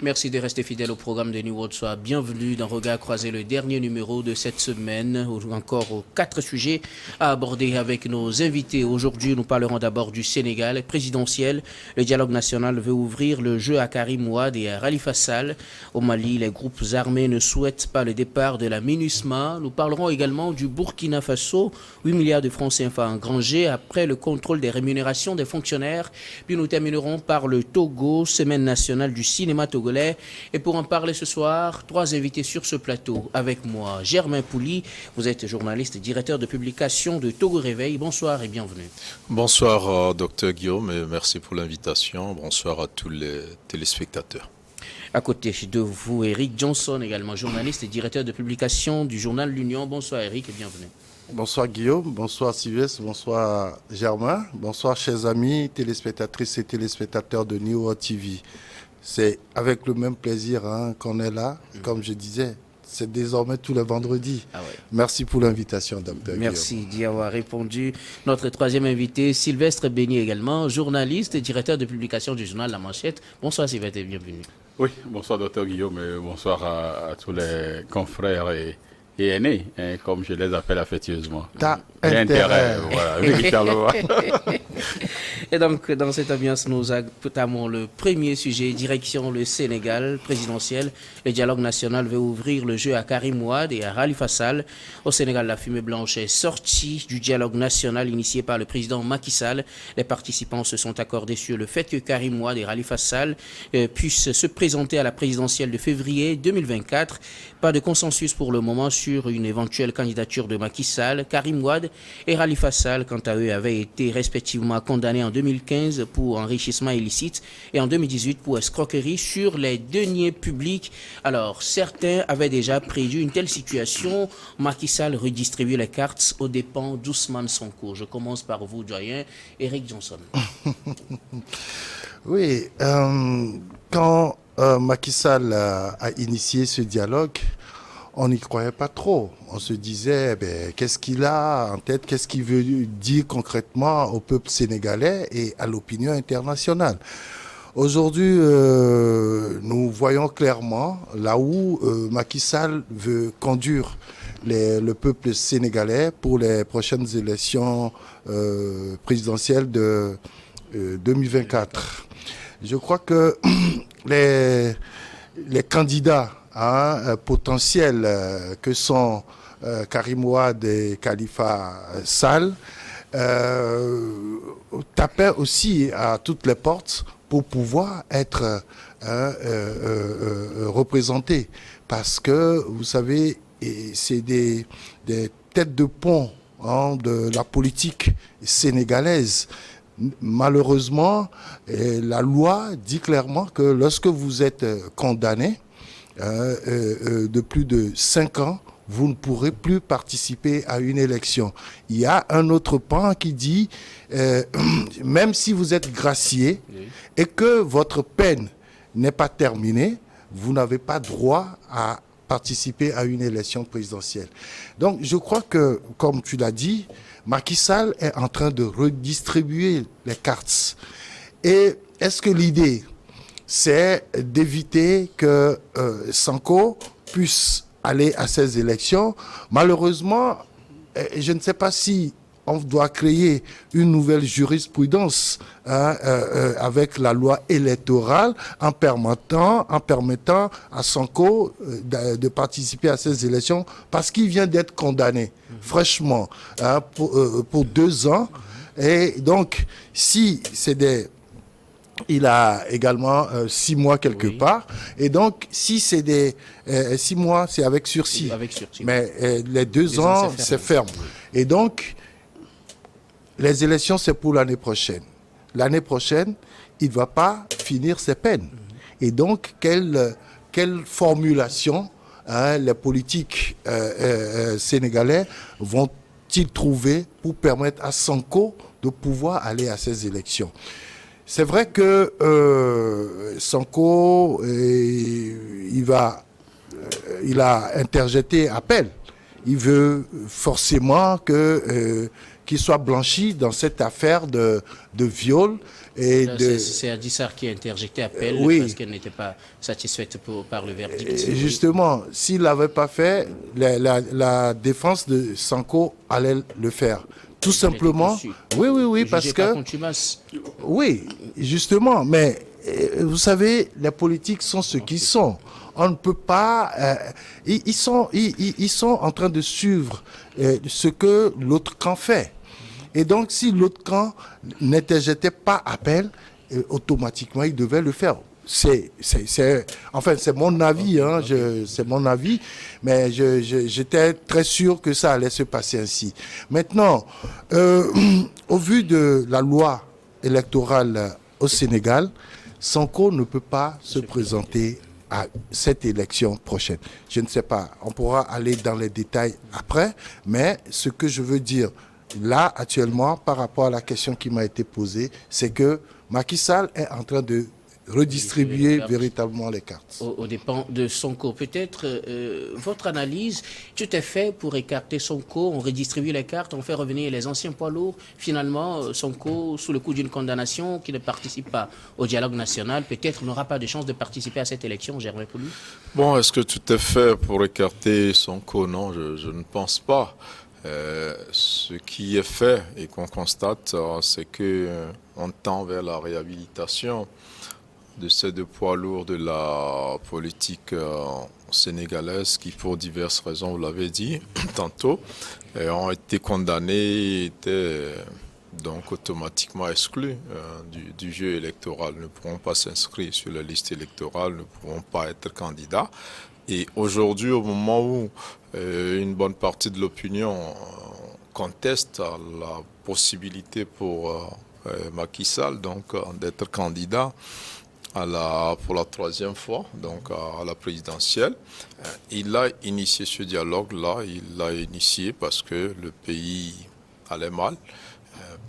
Merci de rester fidèle au programme de New World. Soir. Bienvenue dans Regard croisé, le dernier numéro de cette semaine. Encore aux 4 sujets à aborder avec nos invités. Aujourd'hui, nous parlerons d'abord du Sénégal présidentiel. Le dialogue national veut ouvrir le jeu à Karim Wade et à Khalifa Sall. Au Mali, les groupes armés ne souhaitent pas le départ de la MINUSMA. Nous parlerons également du Burkina Faso. 8 milliards de francs CFA engrangés après le contrôle des rémunérations des fonctionnaires. Puis nous terminerons par le Togo, semaine nationale du cinéma togolais. Et pour en parler ce soir, 3 invités sur ce plateau. Avec moi, Germain Pouli, vous êtes journaliste et directeur de publication de Togo Réveil. Bonsoir et bienvenue. Bonsoir, docteur Guillaume, et merci pour l'invitation. Bonsoir à tous les téléspectateurs. À côté de vous, Eric Johnson, également journaliste et directeur de publication du journal L'Union. Bonsoir Eric et bienvenue. Bonsoir Guillaume, bonsoir Sylvestre, bonsoir Germain, bonsoir chers amis, téléspectatrices et téléspectateurs de New World TV. C'est avec le même plaisir qu'on est là, comme je disais. C'est désormais tous les vendredis. Ah ouais. Merci pour l'invitation, docteur. Merci d'y avoir répondu. Notre troisième invité, Sylvestre Béni également, journaliste et directeur de publication du journal La Manchette. Bonsoir Sylvestre et bienvenue. Oui, bonsoir docteur Guillaume et bonsoir à tous les confrères et aînés, comme je les appelle affectueusement. T'as intérêt. Voilà, véritablement. Et donc, dans cette ambiance, nous entamons le premier sujet, direction le Sénégal présidentiel. Le dialogue national veut ouvrir le jeu à Karim Wade et à Khalifa Sall. Au Sénégal, la fumée blanche est sortie du dialogue national initié par le président Macky Sall. Les participants se sont accordés sur le fait que Karim Wade et Khalifa Sall puissent se présenter à la présidentielle de février 2024. Pas de consensus pour le moment sur une éventuelle candidature de Macky Sall. Karim Wade et Khalifa Sall, quant à eux, avaient été respectivement condamnés en 2015 pour enrichissement illicite et en 2018 pour escroquerie sur les deniers publics. Alors, certains avaient déjà prévu une telle situation. Macky Sall redistribue les cartes aux dépens d'Ousmane Sonko. Je commence par vous, doyen Eric Johnson. Oui, quand Macky Sall a initié ce dialogue, on n'y croyait pas trop. On se disait, qu'est-ce qu'il a en tête, qu'est-ce qu'il veut dire concrètement au peuple sénégalais et à l'opinion internationale. Aujourd'hui, nous voyons clairement là où Macky Sall veut conduire le peuple sénégalais pour les prochaines élections présidentielles de 2024. Je crois que les candidats potentiels que sont Karim Wade et Khalifa Sall tapaient aussi à toutes les portes pour pouvoir être représentés. Parce que, vous savez, c'est des têtes de pont de la politique sénégalaise. Malheureusement, la loi dit clairement que lorsque vous êtes condamné de plus de 5 ans, vous ne pourrez plus participer à une élection. Il y a un autre pan qui dit, même si vous êtes gracié et que votre peine n'est pas terminée, vous n'avez pas droit à participer à une élection présidentielle. Donc je crois que, comme tu l'as dit, Macky Sall est en train de redistribuer les cartes. Et est-ce que l'idée, c'est d'éviter que Sonko puisse aller à ces élections? Malheureusement, je ne sais pas si on doit créer une nouvelle jurisprudence avec la loi électorale en permettant à Sonko de participer à ces élections parce qu'il vient d'être condamné fraîchement pour 2 ans. Et donc, si c'est des... Il a également 6 mois quelque part. Et donc, si c'est des 6 mois, c'est avec sursis. Avec sursis. Mais les 2 ans, c'est ferme. Et donc, les élections, c'est pour l'année prochaine. L'année prochaine, il ne va pas finir ses peines. Et donc, quelle formulation les politiques sénégalais vont-ils trouver pour permettre à Sonko de pouvoir aller à ces élections? C'est vrai que Sonko, il a interjeté appel. Il veut forcément qu'il soit blanchi dans cette affaire de viol et C'est Adissar qui a interjecté appel oui. parce qu'elle n'était pas satisfaite par le verdict. Justement, s'il l'avait pas fait, la défense de Sanko allait le faire. Tout simplement. Oui, parce que. Oui, justement, mais vous savez, les politiques sont ce qu'ils sont. On ne peut pas. Ils sont en train de suivre ce que l'autre camp fait. Et donc, si l'autre camp n'interjetait pas appel, automatiquement, il devait le faire. Enfin, c'est mon avis, hein, c'est mon avis, mais j'étais très sûr que ça allait se passer ainsi. Maintenant, au vu de la loi électorale au Sénégal, Sanko ne peut pas se présenter à cette élection prochaine. Je ne sais pas, on pourra aller dans les détails après, mais ce que je veux dire là, actuellement, par rapport à la question qui m'a été posée, c'est que Macky Sall est en train de redistribuer véritablement les cartes. Au dépend de Sonko. Peut-être votre analyse, tout est fait pour écarter Sonko, on redistribue les cartes, on fait revenir les anciens poids lourds. Finalement, Sonko, sous le coup d'une condamnation, qui ne participe pas au dialogue national, peut-être n'aura pas de chance de participer à cette élection, Germain Poulou. Bon, est-ce que tout est fait pour écarter Sonko? Non, je ne pense pas. Ce qui est fait et qu'on constate, c'est qu'on tend vers la réhabilitation de ces deux poids lourds de la politique sénégalaise qui, pour diverses raisons, vous l'avez dit tantôt, ont été condamnés, étaient donc automatiquement exclus du jeu électoral, ne pourront pas s'inscrire sur la liste électorale, ne pourront pas être candidats. Et aujourd'hui, au moment où une bonne partie de l'opinion conteste la possibilité pour Macky Sall donc d'être candidat pour la troisième fois, donc à la présidentielle, il a initié ce dialogue-là. Il l'a initié parce que le pays allait mal,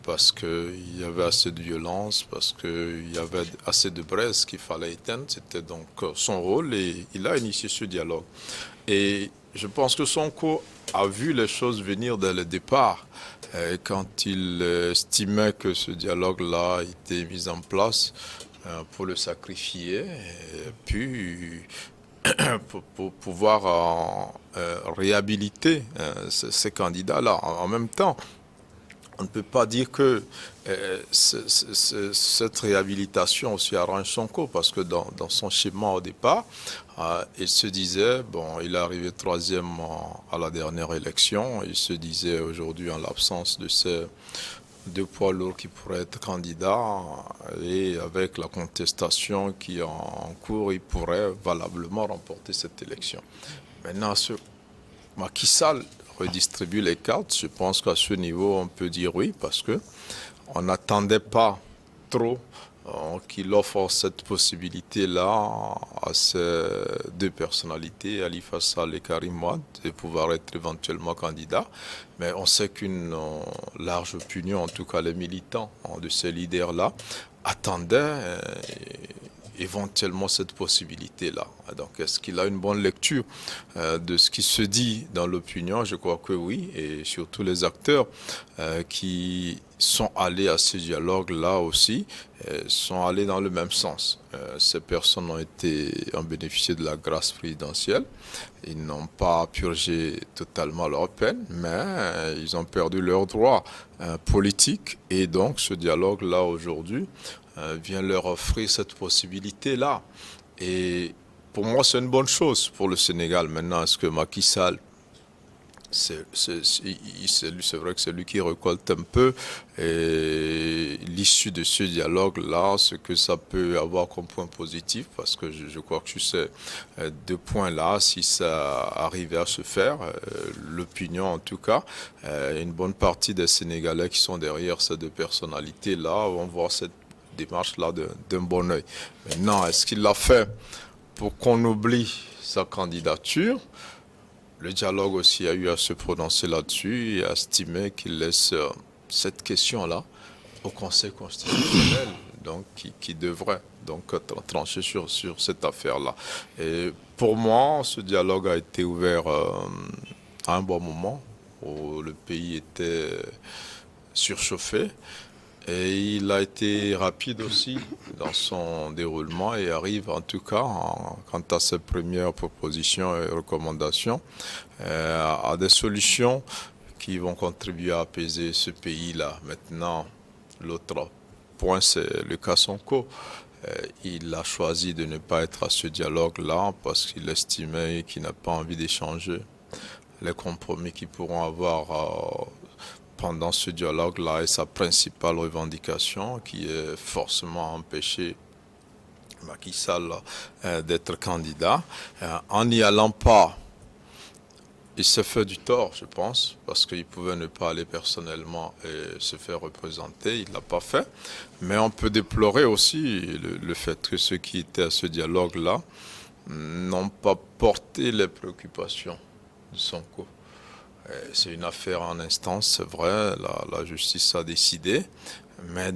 parce qu'il y avait assez de violence, parce qu'il y avait assez de braises qu'il fallait éteindre. C'était donc son rôle et il a initié ce dialogue. Et je pense que Sonko a vu les choses venir dès le départ. Quand il estimait que ce dialogue-là était mis en place pour le sacrifier, et puis pour pouvoir réhabiliter ces candidats-là. En même temps, on ne peut pas dire que cette réhabilitation aussi arrange Sonko, parce que dans son schéma au départ, il se disait, bon, il est arrivé troisième à la dernière élection, il se disait aujourd'hui en l'absence de ces deux poids lourds qui pourraient être candidats, et avec la contestation qui est en cours, il pourrait valablement remporter cette élection. Maintenant, Macky Sall redistribue les cartes. Je pense qu'à ce niveau, on peut dire oui, parce que on n'attendait pas trop qu'il offre cette possibilité-là à ces deux personnalités, Khalifa Sall et Karim Wade, de pouvoir être éventuellement candidats. Mais on sait qu'une large opinion, en tout cas les militants de ces leaders-là, attendaient éventuellement cette possibilité-là. Donc, est-ce qu'il a une bonne lecture de ce qui se dit dans l'opinion? Je crois que oui, et surtout les acteurs qui sont allés à ce dialogue-là aussi sont allés dans le même sens. Ces personnes ont bénéficié de la grâce présidentielle. Ils n'ont pas purgé totalement leur peine, mais ils ont perdu leurs droits politiques, et donc ce dialogue-là aujourd'hui vient leur offrir cette possibilité-là. Et pour moi, c'est une bonne chose pour le Sénégal. Maintenant, est-ce que Macky Sall, c'est vrai que c'est lui qui récolte un peu l'issue de ce dialogue-là, ce que ça peut avoir comme point positif, parce que je crois que sur ces deux points-là, si ça arrivait à se faire, l'opinion en tout cas, une bonne partie des Sénégalais qui sont derrière ces deux personnalités-là vont voir cette démarche-là d'un bon œil. Maintenant, est-ce qu'il l'a fait pour qu'on oublie sa candidature? Le dialogue aussi a eu à se prononcer là-dessus et à estimer qu'il laisse cette question-là au Conseil constitutionnel, donc qui devrait donc trancher sur cette affaire-là. Et pour moi, ce dialogue a été ouvert à un bon moment où le pays était surchauffé. Et il a été rapide aussi dans son déroulement et arrive en tout cas, quant à ses premières propositions et recommandations, à des solutions qui vont contribuer à apaiser ce pays-là. Maintenant, l'autre point, c'est le cas Sonko. Il a choisi de ne pas être à ce dialogue-là parce qu'il estimait qu'il n'a pas envie d'échanger les compromis qu'ils pourront avoir pendant ce dialogue-là et sa principale revendication qui est forcément empêcher Macky Sall d'être candidat. En n'y allant pas, il s'est fait du tort, je pense, parce qu'il pouvait ne pas aller personnellement et se faire représenter. Il ne l'a pas fait. Mais on peut déplorer aussi le fait que ceux qui étaient à ce dialogue-là n'ont pas porté les préoccupations de Sonko. C'est une affaire en instance, c'est vrai, la justice a décidé. Mais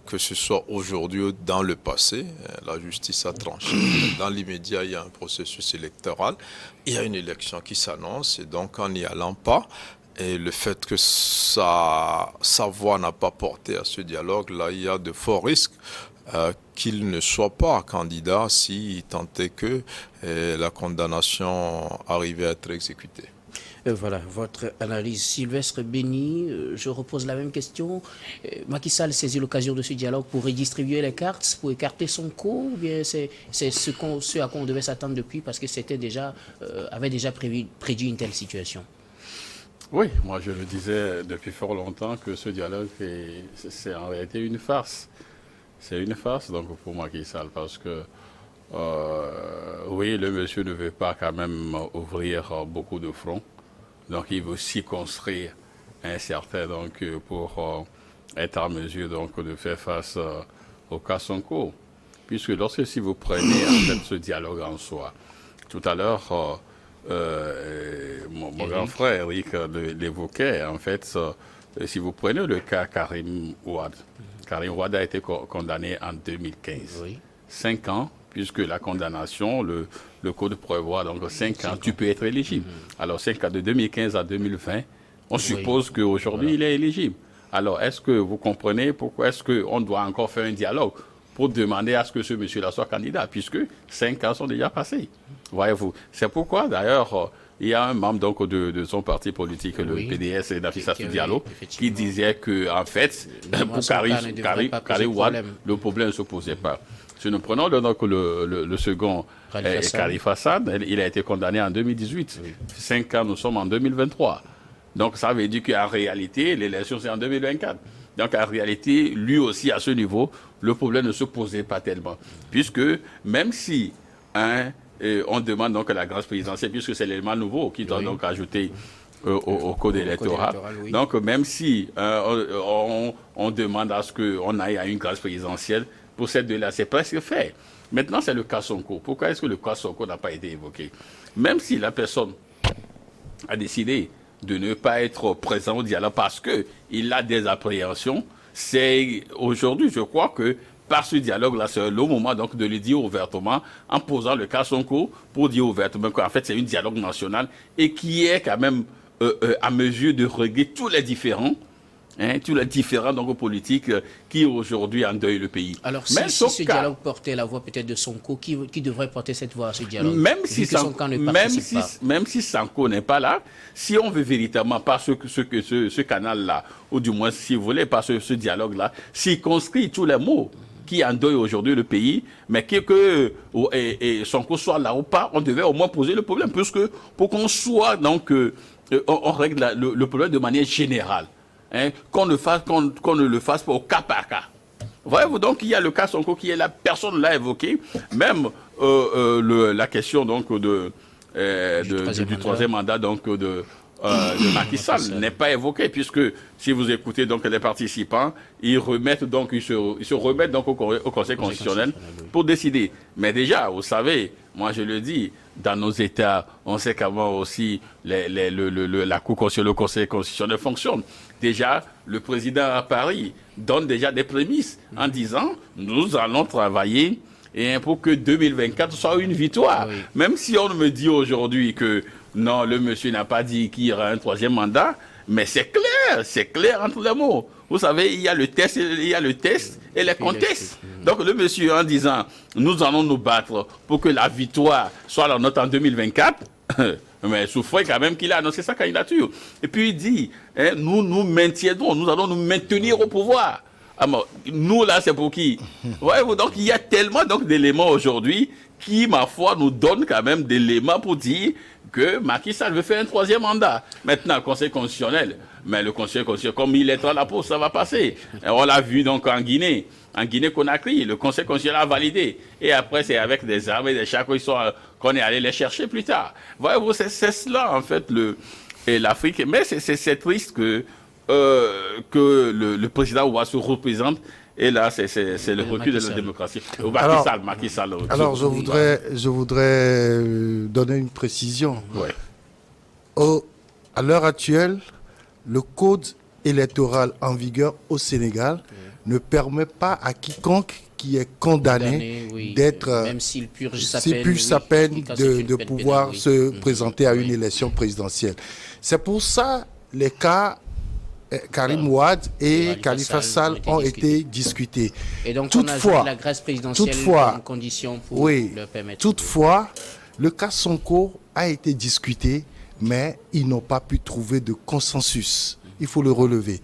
que ce soit aujourd'hui ou dans le passé, la justice a tranché. Dans l'immédiat, il y a un processus électoral, il y a une élection qui s'annonce, et donc en n'y allant pas, et le fait que sa voix n'a pas porté à ce dialogue-là, il y a de forts risques qu'il ne soit pas candidat s'il tentait que la condamnation arrivait à être exécutée. Voilà, votre analyse. Sylvestre Béni, je repose la même question. Macky Sall saisit l'occasion de ce dialogue pour redistribuer les cartes, pour écarter Sonko, ou bien c'est ce à quoi on devait s'attendre depuis, parce que c'était déjà, avait déjà prédit une telle situation? Oui, moi je le disais depuis fort longtemps que ce dialogue, c'est en réalité une farce. C'est une farce donc pour Macky Sall, parce que oui, le monsieur ne veut pas quand même ouvrir beaucoup de fronts. Donc, il veut circonscrire un certain, donc, pour être en mesure donc, de faire face au cas Sonko. Puisque lorsque, si vous prenez en fait, ce dialogue en soi, tout à l'heure, mon grand frère Eric l'évoquait, en fait, si vous prenez le cas Karim Wade a été condamné en 2015. Oui. 5 ans. Puisque la condamnation, le code prévoit donc 5 ans, tu peux être éligible. Alors 5 ans, de 2015 à 2020, on suppose qu'aujourd'hui, il est éligible. Alors, est-ce que vous comprenez pourquoi est-ce qu'on doit encore faire un dialogue pour demander à ce que ce monsieur-là soit candidat, puisque 5 ans sont déjà passés. Voyez-vous. C'est pourquoi, d'ailleurs, il y a un membre donc, de son parti politique, le PDS, Nafissatou Diallo, qui disait que, en fait, pour Karim Wade, le problème ne se posait pas. Si nous prenons donc le second, Khalifa Sall, il a été condamné en 2018. Oui. 5 ans, nous sommes en 2023. Donc ça veut dire qu'en réalité, l'élection c'est en 2024. Donc en réalité, lui aussi à ce niveau, le problème ne se posait pas tellement. Puisque même si on demande donc la grâce présidentielle, puisque c'est l'élément nouveau qui doit donc ajouter au code électoral. Donc même si on demande à ce qu'on aille à une grâce présidentielle, pour cette deux-là, c'est presque fait. Maintenant, c'est le cas Sonko. Pourquoi est-ce que le cas Sonko n'a pas été évoqué? Même si la personne a décidé de ne pas être présent au dialogue parce qu'il a des appréhensions, c'est aujourd'hui, je crois que par ce dialogue-là, c'est le moment donc de le dire ouvertement, en posant le cas Sonko, pour dire ouvertement qu'en fait, c'est un dialogue national et qui est quand même à mesure de régler tous les différends. Tous les différents donc, politiques qui aujourd'hui endeuillent le pays. Alors, si ce dialogue portait la voix peut-être de Sonko, qui devrait porter cette voix à ce dialogue? Même si Sonko n'est pas là, si on veut véritablement, par ce canal-là, ou du moins, si vous voulez, par ce dialogue-là, circonscrit tous les mots qui endeuillent aujourd'hui le pays, mais que Sonko soit là ou pas, on devait au moins poser le problème, puisque pour qu'on soit, donc, on règle le problème de manière générale. Qu'on ne le fasse pas au cas par cas. Voyez-vous, donc il y a le cas Sonko qui est là, personne ne l'a évoqué, même la question donc du troisième mandat donc de Macky Sall n'est pas évoquée, puisque si vous écoutez donc les participants, ils se remettent donc au Conseil constitutionnel pour décider. Mais déjà, vous savez, moi je le dis, dans nos États, on sait comment aussi la Cour constitutionnelle, le Conseil constitutionnel fonctionne. Déjà, le président à Paris donne déjà des prémices en disant « Nous allons travailler pour que 2024 soit une victoire. Oui. » Même si on me dit aujourd'hui que non, le monsieur n'a pas dit qu'il y aura un troisième mandat, mais c'est clair entre les mots. Vous savez, il y a le test, et les contests. Donc le monsieur en disant, nous allons nous battre pour que la victoire soit la nôtre en 2024, mais souffrez quand même qu'il a annoncé sa candidature. Et puis il dit, nous nous maintiendrons, nous allons nous maintenir au pouvoir. Alors, nous là, c'est pour qui? Voyez-vous, donc il y a tellement d'éléments aujourd'hui qui, ma foi, nous donnent quand même des éléments pour dire que Macky Sall veut faire un 3e mandat. Maintenant, le Conseil constitutionnel, mais le Conseil constitutionnel, comme il est à la pause, ça va passer. Et on l'a vu donc en Guinée. En Guinée-Conakry, le Conseil constitutionnel a validé. Et après, c'est avec des armes et des chars qu'on est allé les chercher plus tard. Voyez-vous, c'est cela, en fait, l'Afrique. Mais c'est triste que le président Ouattara se représente. Et là, c'est le recul de la démocratie. Macky Sall. Alors, je voudrais donner une précision. Ouais. À l'heure actuelle, le code électoral en vigueur au Sénégal ne permet pas à quiconque qui est condamné d'être, même s'il purge sa peine, de pouvoir se présenter à une élection présidentielle. C'est pour ça les cas Karim Wade et Khalifa Sall ont été discutés. Et donc, toutefois, on a la grâce présidentielle comme condition pour le permettre. Toutefois, le cas Sonko a été discuté, mais ils n'ont pas pu trouver de consensus. Il faut le relever.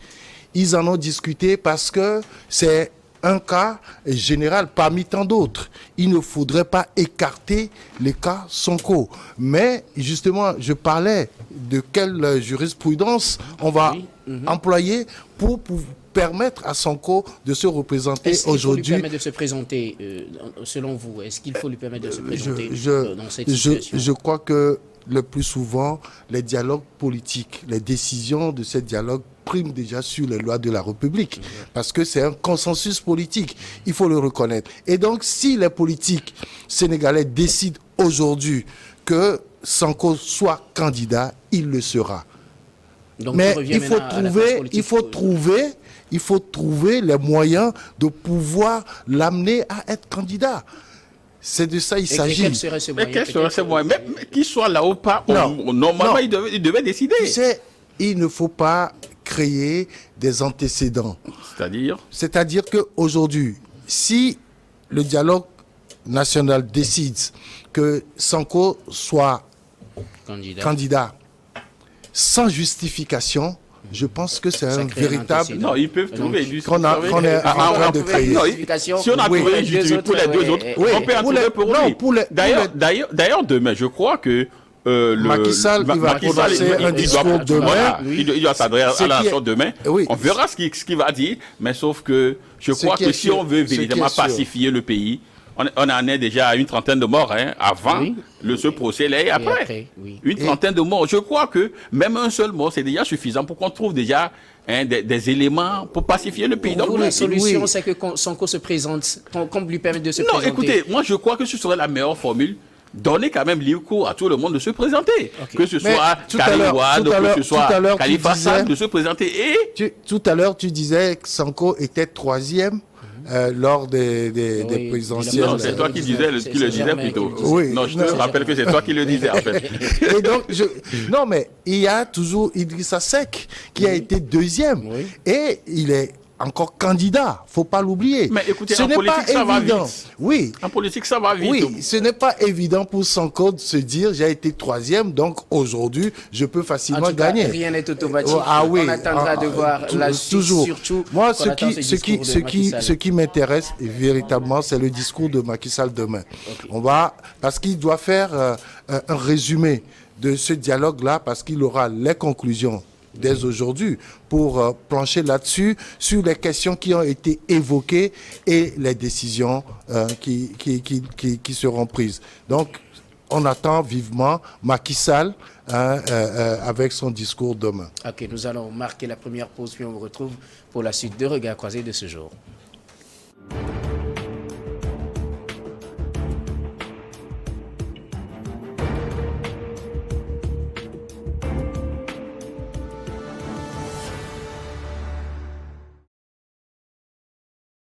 Ils en ont discuté parce que c'est un cas général parmi tant d'autres. Il ne faudrait pas écarter les cas Sonko. Mais justement, je parlais de quelle jurisprudence on va employer pour permettre à Sonko de se représenter aujourd'hui. Est-ce qu'il faut lui permettre de se présenter, selon vous? Est-ce qu'il faut lui permettre de se présenter dans cette situation? Je crois que le plus souvent, les dialogues politiques, les décisions de ces dialogues priment déjà sur les lois de la République. Parce que c'est un consensus politique. Il faut le reconnaître. Et donc, si les politiques sénégalais décident aujourd'hui que Sonko soit candidat, il le sera. Donc, mais il faut trouver les moyens de pouvoir l'amener à être candidat. C'est de ça il s'agit. Quel serait ce moyen? Mais quel serait ce moyen? Même qu'il soit là ou pas, normalement, il devait décider. Tu sais, il ne faut pas créer des antécédents. C'est-à-dire qu'aujourd'hui, si le dialogue national décide que Sonko soit candidat sans justification, je pense que c'est un véritable... Non, ils peuvent trouver du... qu'on est en train de créer. Si on a trouvé justification pour les deux autres, on peut en trouver pour lui. D'ailleurs, demain, je crois que Macky Sall, il va prononcer un discours demain. Il doit s'adresser à la nation demain. On verra ce qu'il va dire, mais sauf que je crois que si on veut véritablement pacifier le pays, on en est déjà à une trentaine de morts avant ce procès-là et après. Une trentaine de morts. Je crois que même un seul mort, c'est déjà suffisant pour qu'on trouve déjà des éléments pour pacifier le pays. Donc, la solution, c'est que Sonko se présente, qu'on lui permette de se présenter. Non, écoutez, moi je crois que ce serait la meilleure formule. Donner quand même libre cours à tout le monde de se présenter. Que ce soit Karim Wade, que ce soit Khalifa Sall, de se présenter. Tout à l'heure, tu disais que Sonko était 3e. Lors des présidentielles. Non, c'est toi qui le disais plutôt. Non, je te rappelle que c'est toi qui le disais en fait. Et donc, non, mais il y a toujours Idrissa Seck qui a été 2e. Et il est encore candidat, faut pas l'oublier. Mais écoutez, en politique, ça va vite. Oui. En politique, ça va vite. Oui, ce n'est pas évident pour Sonko de se dire j'ai été 3e, donc aujourd'hui, je peux facilement gagner. Rien n'est automatique. On attendra de voir la suite, toujours. Surtout. Moi, ce qui m'intéresse véritablement, c'est le discours de Macky Sall demain. Parce qu'il doit faire un résumé de ce dialogue-là, parce qu'il aura les conclusions dès aujourd'hui pour plancher là-dessus, sur les questions qui ont été évoquées et les décisions qui seront prises. Donc, on attend vivement Macky Sall avec son discours demain. Ok, nous allons marquer la première pause, puis on vous retrouve pour la suite de Regards croisés de ce jour.